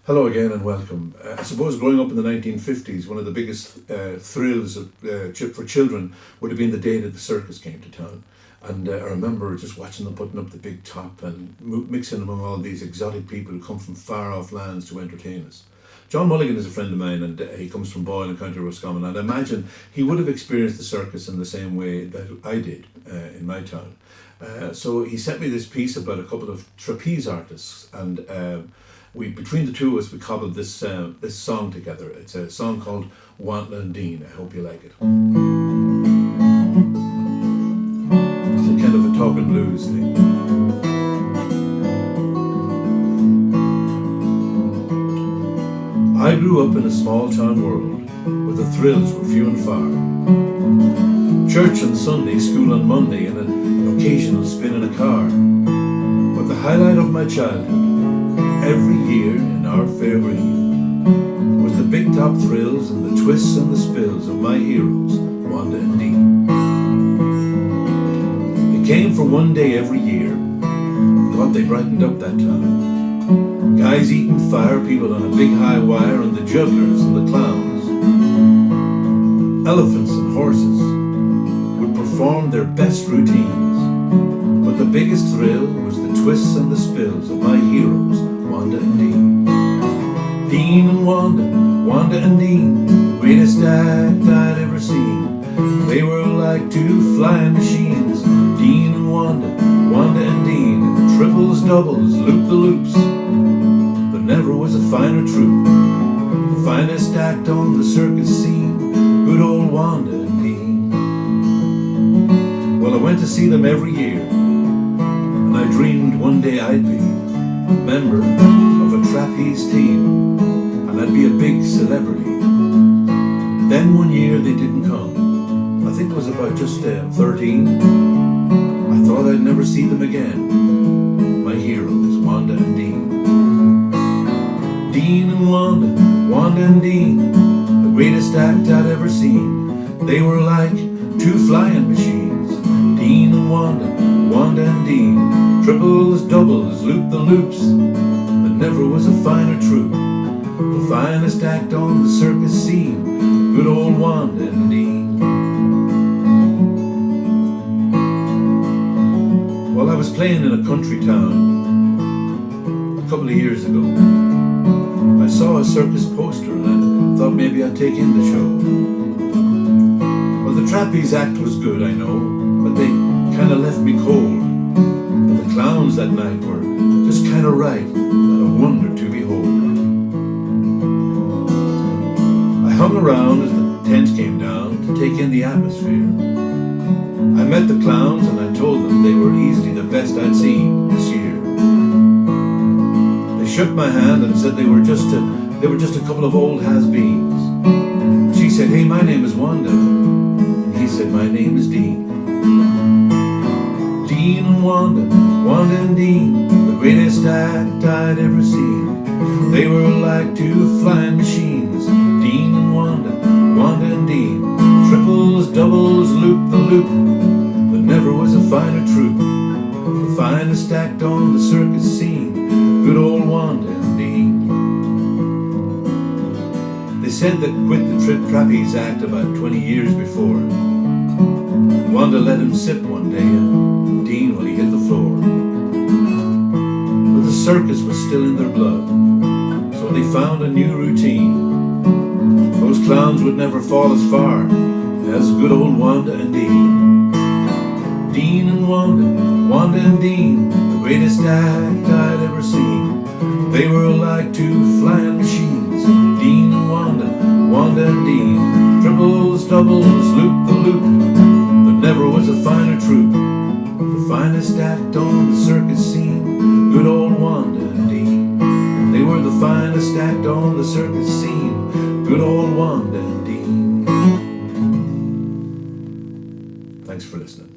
Hello again and welcome. I suppose growing up in the 1950s, one of the biggest thrills for children would have been the day that the circus came to town. And I remember just watching them putting up the big top and mixing among all these exotic people who come from far off lands to entertain us. John Mulligan is a friend of mine, and he comes from Boyle in County Roscommon, and I imagine he would have experienced the circus in the same way that I did in my town. So he sent me this piece about a couple of trapeze artists, and between the two of us, we cobbled this song together. It's a song called Wanda and Dean. I hope you like it. It's a kind of a talking blues thing. I grew up in a small town world where the thrills were few and far. Church on Sunday, school on Monday, and an occasional spin in a car. But the highlight of my childhood, every year in our fair green, was the big top thrills and the twists and the spills of my heroes, Wanda and Dean. They came for one day every year, thought they brightened up that town. Guys eating fire, people on a big high wire, and the jugglers and the clowns. Elephants and horses would perform their best routines, but the biggest thrill was the twists and the spills of my heroes, Wanda and Dean. Dean and Wanda, Wanda and Dean, the greatest act I'd ever seen. They were like two flying machines, Dean and Wanda, Wanda and Dean, triples, doubles, loop-the-loops. But never was a finer troupe, the finest act on the circus scene, good old Wanda and Dean. Well, I went to see them every year, and I dreamed one day I'd be a member of a trapeze team, and I'd be a big celebrity. Then one year they didn't come. I think it was about just 13. I thought I'd never see them again. My heroes, Wanda and Dean. Dean and Wanda, Wanda and Dean, the greatest act I'd ever seen. They were like two flying machines, Dean and Wanda, Wanda and Dean, triples, doubles, loop-the-loops. But never was a finer troupe, the finest act on the circus scene, good old Wanda and Dean. Well, I was playing in a country town a couple of years ago. I saw a circus poster and I thought maybe I'd take in the show. Well, the trapeze act was good, I know, but they kind of left me cold. But the clowns that night were just kind of right, and a wonder to behold. I hung around as the tent came down to take in the atmosphere. I met the clowns and I told them they were easily the best I'd seen this year. They shook my hand and said they were just a couple of old has-beens. She said, "Hey, my name is Wanda." And he said, "My name is Dean." Dean and Wanda, Wanda and Dean, the greatest act I'd ever seen. They were like two flying machines, Dean and Wanda, Wanda and Dean, triples, doubles, loop-the-loop. But never was a finer troupe, the finest act on the circus scene, good old Wanda and Dean. They said that quit the trapeze act about 20 years before. Wanda let him sit one day, and Dean, well, he hit the floor. But the circus was still in their blood, so they found a new routine. Those clowns would never fall as far as good old Wanda and Dean. Dean and Wanda, Wanda and Dean, the greatest act I'd ever seen. They were like two flying machines, Dean and Wanda, Wanda and Dean, triples, doubles, loop-the-loop. Never was a finer troupe, the finest act on the circus scene, good old Wanda and Dean. They were the finest act on the circus scene, good old Wanda and Dean. Thanks for listening.